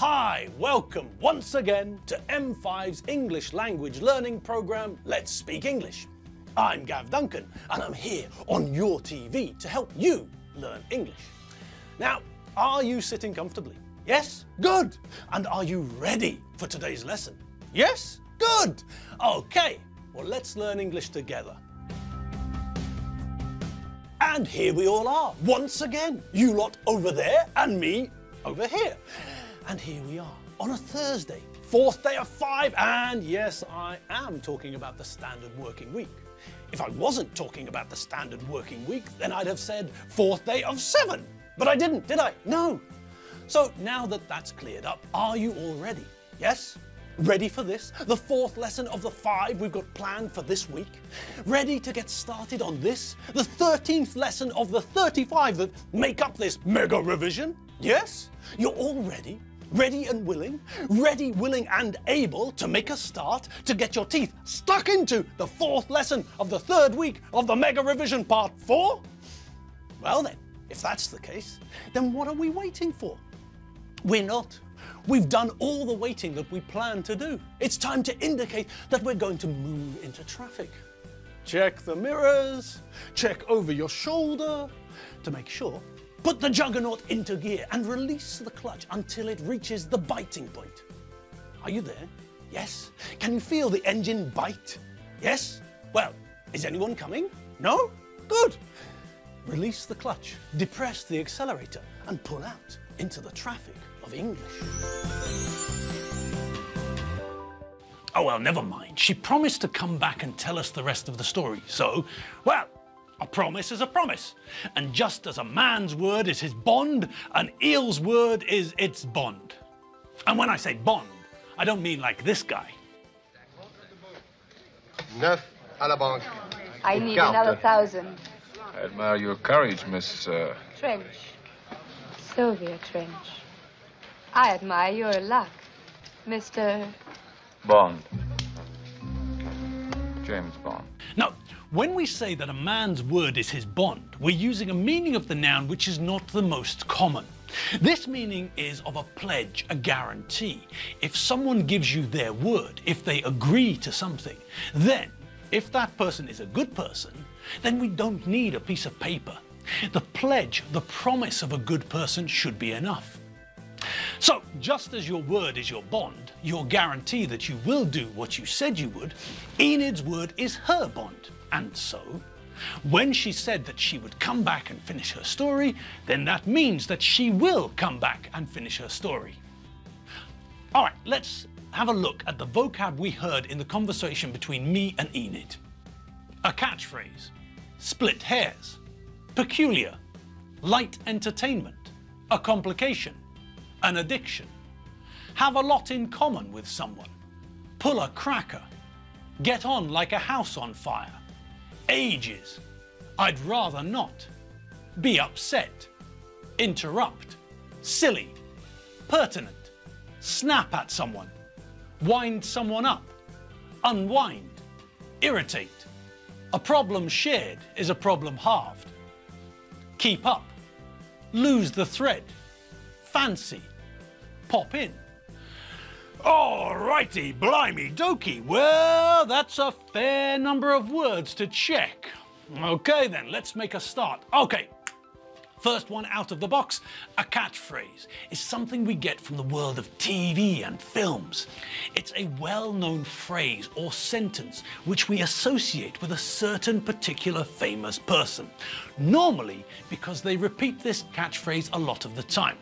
Hi, welcome once again to M5's English language learning program, Let's Speak English. I'm Gav Duncan and I'm here on your TV to help you learn English. Now, are you sitting comfortably? Yes? Good! And are you ready for today's lesson? Yes? Good! Okay, well let's learn English together. And here we all are, once again. You lot over there and me over here. And here we are on a Thursday, fourth day of 5, and yes, I am talking about the standard working week. If I wasn't talking about the standard working week, then I'd have said fourth day of 7. But I didn't, did I? No. So now that that's cleared up, are you all ready? Yes? Ready for this? The fourth lesson of the 5 we've got planned for this week? Ready to get started on this? The 13th lesson of the 35 that make up this mega revision? Yes? You're all ready? Ready and willing? Ready, willing and able to make a start, to get your teeth stuck into the 4th lesson of the 3rd week of the mega revision part 4? Well then, if that's the case, then what are we waiting for? We're not. We've done all the waiting that we planned to do. It's time to indicate that we're going to move into traffic. Check the mirrors, check over your shoulder to make sure. Put the juggernaut into gear and release the clutch until it reaches the biting point. Are you there? Yes? Can you feel the engine bite? Yes? Well, is anyone coming? No? Good. Release the clutch, depress the accelerator and pull out into the traffic of English. Oh well, never mind. She promised to come back and tell us the rest of the story. So, well, a promise is a promise. And just as a man's word is his bond, an eel's word is its bond. And when I say bond, I don't mean like this guy. 9 à la banque. I need another 1,000. I admire your courage, Miss... Trench. Sylvia Trench. I admire your luck, Mr. Bond. James Bond. Now, when we say that a man's word is his bond, we're using a meaning of the noun which is not the most common. This meaning is of a pledge, a guarantee. If someone gives you their word, if they agree to something, then, if that person is a good person, then we don't need a piece of paper. The pledge, the promise of a good person should be enough. So, just as your word is your bond, your guarantee that you will do what you said you would, Enid's word is her bond. And so, when she said that she would come back and finish her story, then that means that she will come back and finish her story. All right, let's have a look at the vocab we heard in the conversation between me and Enid. A catchphrase, split hairs, peculiar, light entertainment, a complication, an addiction, have a lot in common with someone, pull a cracker, get on like a house on fire, ages, I'd rather not, be upset, interrupt, silly, pertinent, snap at someone, wind someone up, unwind, irritate. A problem shared is a problem halved. Keep up, lose the thread, fancy, pop in. Alrighty, blimey dokey. Well, that's a fair number of words to check. Okay then, let's make a start. Okay, first one out of the box, a catchphrase is something we get from the world of TV and films. It's a well-known phrase or sentence which we associate with a certain particular famous person, normally because they repeat this catchphrase a lot of the time.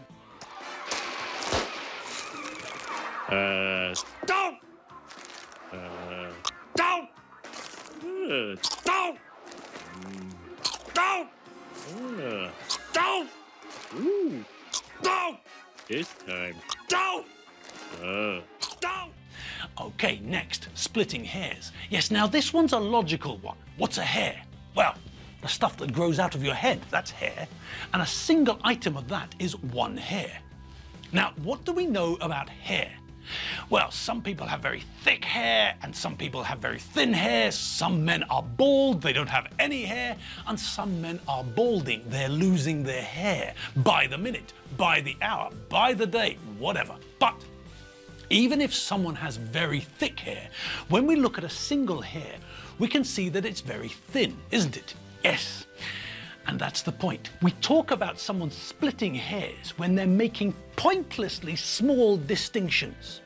Don't! Don't! Don't! Don't! Don't! Don't! This time. Don't! Don't! Okay, next, splitting hairs. Yes, now this one's a logical one. What's a hair? Well, the stuff that grows out of your head, that's hair. And a single item of that is one hair. Now, what do we know about hair? Well, some people have very thick hair and some people have very thin hair. Some men are bald, they don't have any hair, and some men are balding. They're losing their hair by the minute, by the hour, by the day, whatever. But even if someone has very thick hair, when we look at a single hair, we can see that it's very thin, isn't it? Yes. And that's the point. We talk about someone splitting hairs when they're making pointlessly small distinctions.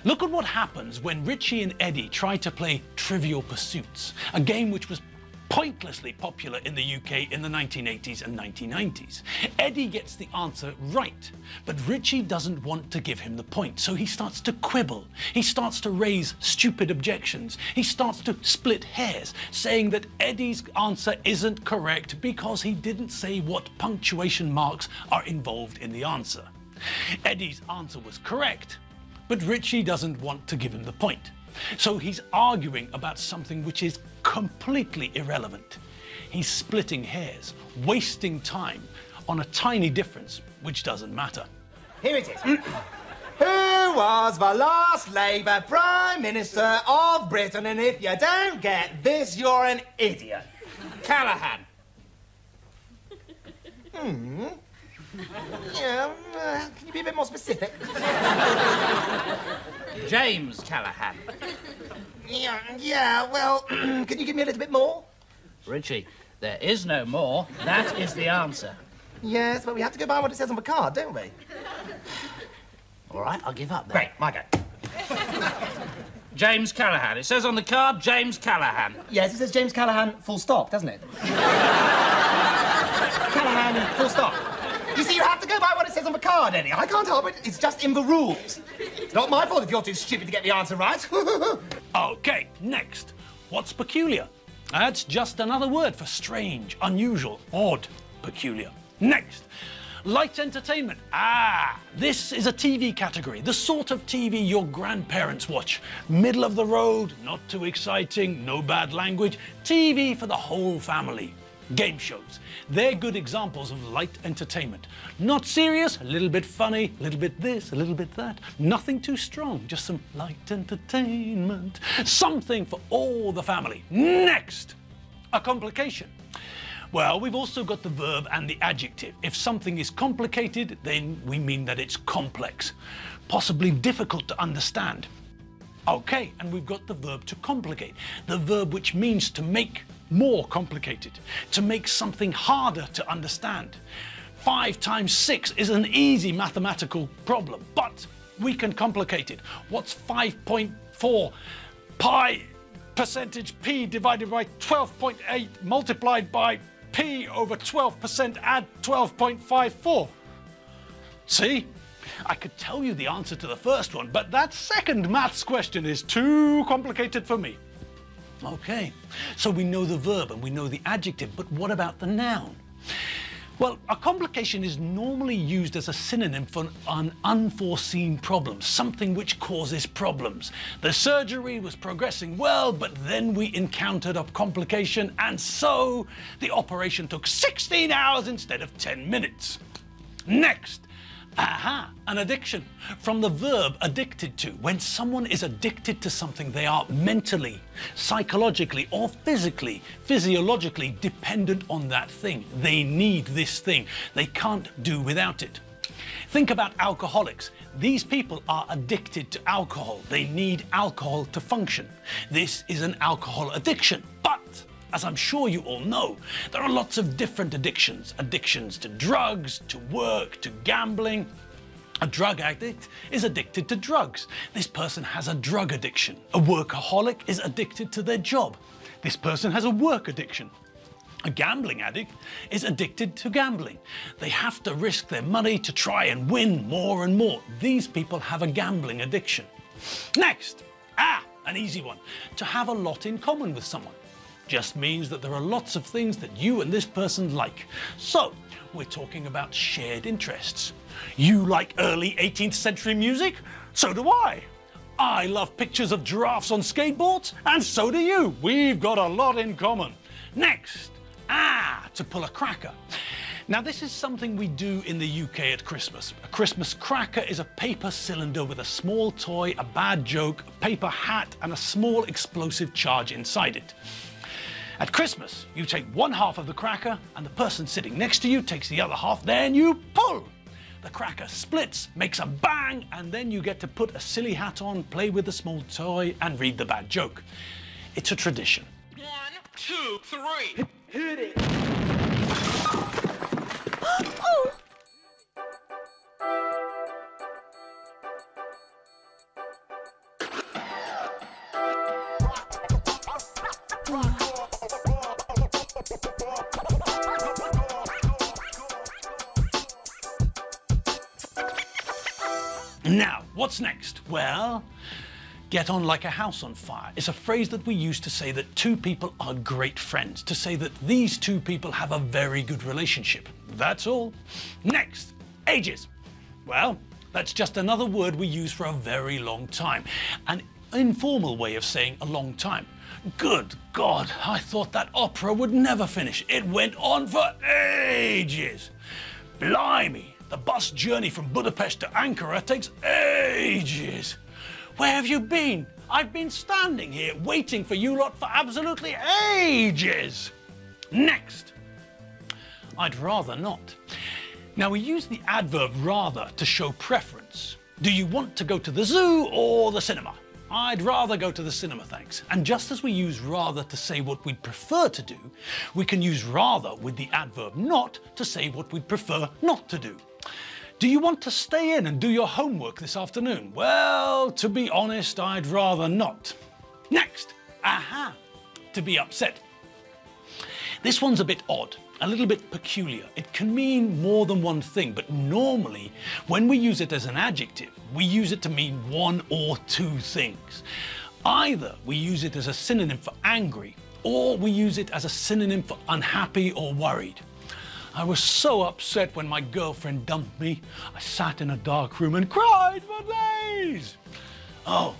Look at what happens when Richie and Eddie try to play Trivial Pursuits, a game which was pointlessly popular in the UK in the 1980s and 1990s. Eddie gets the answer right, but Richie doesn't want to give him the point, so he starts to quibble. He starts to raise stupid objections. He starts to split hairs, saying that Eddie's answer isn't correct because he didn't say what punctuation marks are involved in the answer. Eddie's answer was correct, but Richie doesn't want to give him the point. So he's arguing about something which is completely irrelevant. He's splitting hairs, wasting time on a tiny difference which doesn't matter. Here it is. Who was the last Labour Prime Minister of Britain? And if you don't get this, you're an idiot. Callaghan. Yeah, can you be a bit more specific? James Callaghan. Yeah, well, can you give me a little bit more? Richie, there is no more. That is the answer. Yes, but we have to go by what it says on the card, don't we? All right, I'll give up then. Great, my go. James Callaghan. It says on the card, James Callaghan. Yes, it says James Callaghan, full stop, doesn't it? Callaghan, full stop. You see, you have to go by what it says on the card, Eddie. I can't help it. It's just in the rules. It's not my fault if you're too stupid to get the answer right. Okay, next. What's peculiar? That's just another word for strange, unusual, odd, peculiar. Next. Light entertainment. This is a TV category, the sort of TV your grandparents watch. Middle of the road, not too exciting, no bad language. TV for the whole family. Game shows. They're good examples of light entertainment. Not serious, a little bit funny, a little bit this, a little bit that. Nothing too strong, just some light entertainment. Something for all the family. Next, a complication. Well, we've also got the verb and the adjective. If something is complicated, then we mean that it's complex, possibly difficult to understand. Okay, and we've got the verb to complicate, the verb which means to make more complicated, to make something harder to understand. 5 times 6 is an easy mathematical problem, but we can complicate it. What's 5.4 pi percentage p divided by 12.8 multiplied by p over 12% add 12.54? See? I could tell you the answer to the first one, but that second maths question is too complicated for me. Okay, so we know the verb and we know the adjective, but what about the noun? Well, a complication is normally used as a synonym for an unforeseen problem, something which causes problems. The surgery was progressing well, but then we encountered a complication, and so the operation took 16 hours instead of 10 minutes. Next. An addiction. From the verb addicted to. When someone is addicted to something, they are mentally, psychologically, or physically, physiologically dependent on that thing. They need this thing. They can't do without it. Think about alcoholics. These people are addicted to alcohol. They need alcohol to function. This is an alcohol addiction. But as I'm sure you all know, there are lots of different addictions. Addictions to drugs, to work, to gambling. A drug addict is addicted to drugs. This person has a drug addiction. A workaholic is addicted to their job. This person has a work addiction. A gambling addict is addicted to gambling. They have to risk their money to try and win more and more. These people have a gambling addiction. Next, an easy one. To have a lot in common with someone. Just means that there are lots of things that you and this person like. So, we're talking about shared interests. You like early 18th century music? So do I. I love pictures of giraffes on skateboards, and so do you. We've got a lot in common. Next, to pull a cracker. Now, this is something we do in the UK at Christmas. A Christmas cracker is a paper cylinder with a small toy, a bad joke, a paper hat, and a small explosive charge inside it. At Christmas, you take one half of the cracker, and the person sitting next to you takes the other half, then you pull. The cracker splits, makes a bang, and then you get to put a silly hat on, play with the small toy, and read the bad joke. It's a tradition. 1, 2, 3. Hit it. Oh! Now, what's next? Well, get on like a house on fire is a phrase that we use to say that two people are great friends, to say that these two people have a very good relationship. That's all. Next, ages. Well, that's just another word we use for a very long time, an informal way of saying a long time. Good God, I thought that opera would never finish. It went on for ages. Blimey. The bus journey from Budapest to Ankara takes ages. Where have you been? I've been standing here waiting for you lot for absolutely ages. Next. I'd rather not. Now, we use the adverb rather to show preference. Do you want to go to the zoo or the cinema? I'd rather go to the cinema, thanks. And just as we use rather to say what we'd prefer to do, we can use rather with the adverb not to say what we'd prefer not to do. Do you want to stay in and do your homework this afternoon? Well, to be honest, I'd rather not. Next, aha, to be upset. This one's a bit odd, a little bit peculiar. It can mean more than one thing, but normally when we use it as an adjective, we use it to mean one or two things. Either we use it as a synonym for angry, or we use it as a synonym for unhappy or worried. I was so upset when my girlfriend dumped me. I sat in a dark room and cried for days. Oh,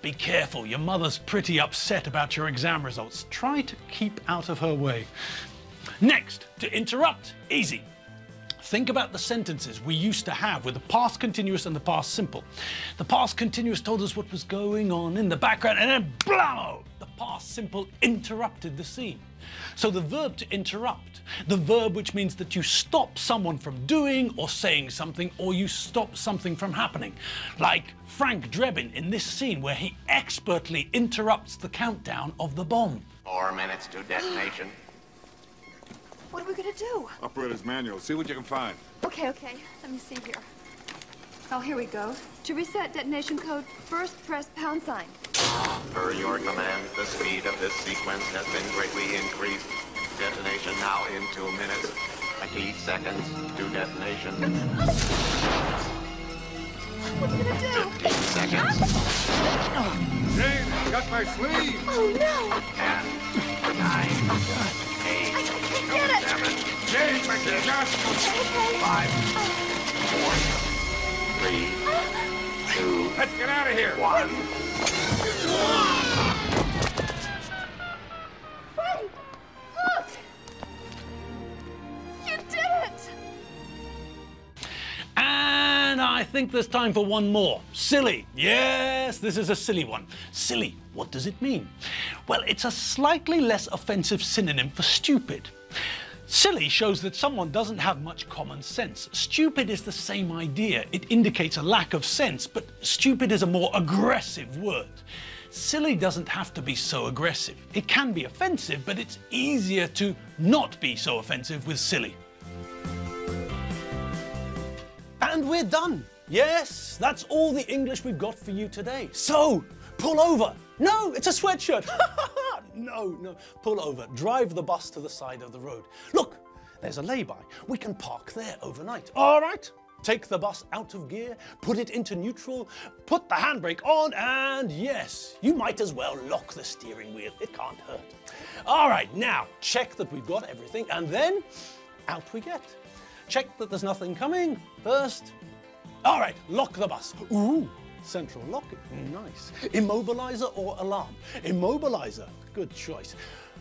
be careful. Your mother's pretty upset about your exam results. Try to keep out of her way. Next, to interrupt. Easy. Think about the sentences we used to have with the past continuous and the past simple. The past continuous told us what was going on in the background, and then blammo! The past simple interrupted the scene. So the verb to interrupt, the verb which means that you stop someone from doing or saying something, or you stop something from happening. Like Frank Drebin in this scene where he expertly interrupts the countdown of the bomb. 4 minutes to detonation. What are we gonna do? Operator's manual. See what you can find. Okay. Let me see here. Oh, here we go. To reset detonation code, first press £. Per your command, the speed of this sequence has been greatly increased. Detonation now in 2 minutes. 20 seconds to detonation. What are we gonna do? 15 seconds. Jane, got my sleeve. Oh, no! 10, 9, 8, I can't get it! 7, Jane, my just. 5, 4, 3, 2, Let's get out of here. 1. Wait! Look! You did it! And I think there's time for one more. Silly. Yes, this is a silly one. Silly, what does it mean? Well, it's a slightly less offensive synonym for stupid. Silly shows that someone doesn't have much common sense. Stupid is the same idea. It indicates a lack of sense, but stupid is a more aggressive word. Silly doesn't have to be so aggressive. It can be offensive, but it's easier to not be so offensive with silly. And we're done. Yes, that's all the English we've got for you today. So, pull over. No, it's a sweatshirt. No, pull over. Drive the bus to the side of the road. Look, there's a lay-by. We can park there overnight. All right, take the bus out of gear, put it into neutral, put the handbrake on, and yes, you might as well lock the steering wheel. It can't hurt. All right, now check that we've got everything, and then out we get. Check that there's nothing coming first. All right, lock the bus. Ooh, central locking, nice. Immobilizer or alarm? Immobilizer, good choice.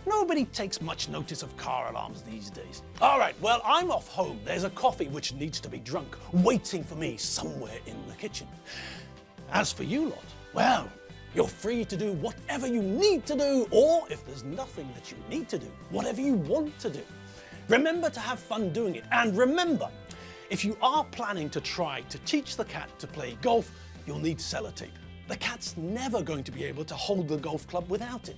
Nobody takes much notice of car alarms these days. All right, well, I'm off home. There's a coffee which needs to be drunk, waiting for me somewhere in the kitchen. As for you lot, well, you're free to do whatever you need to do, or if there's nothing that you need to do, whatever you want to do. Remember to have fun doing it, and remember, if you are planning to try to teach the cat to play golf, you'll need sellotape. The cat's never going to be able to hold the golf club without it.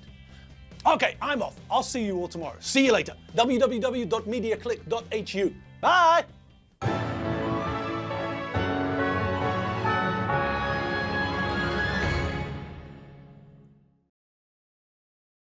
Okay, I'm off. I'll see you all tomorrow. See you later. www.mediaclick.hu. Bye!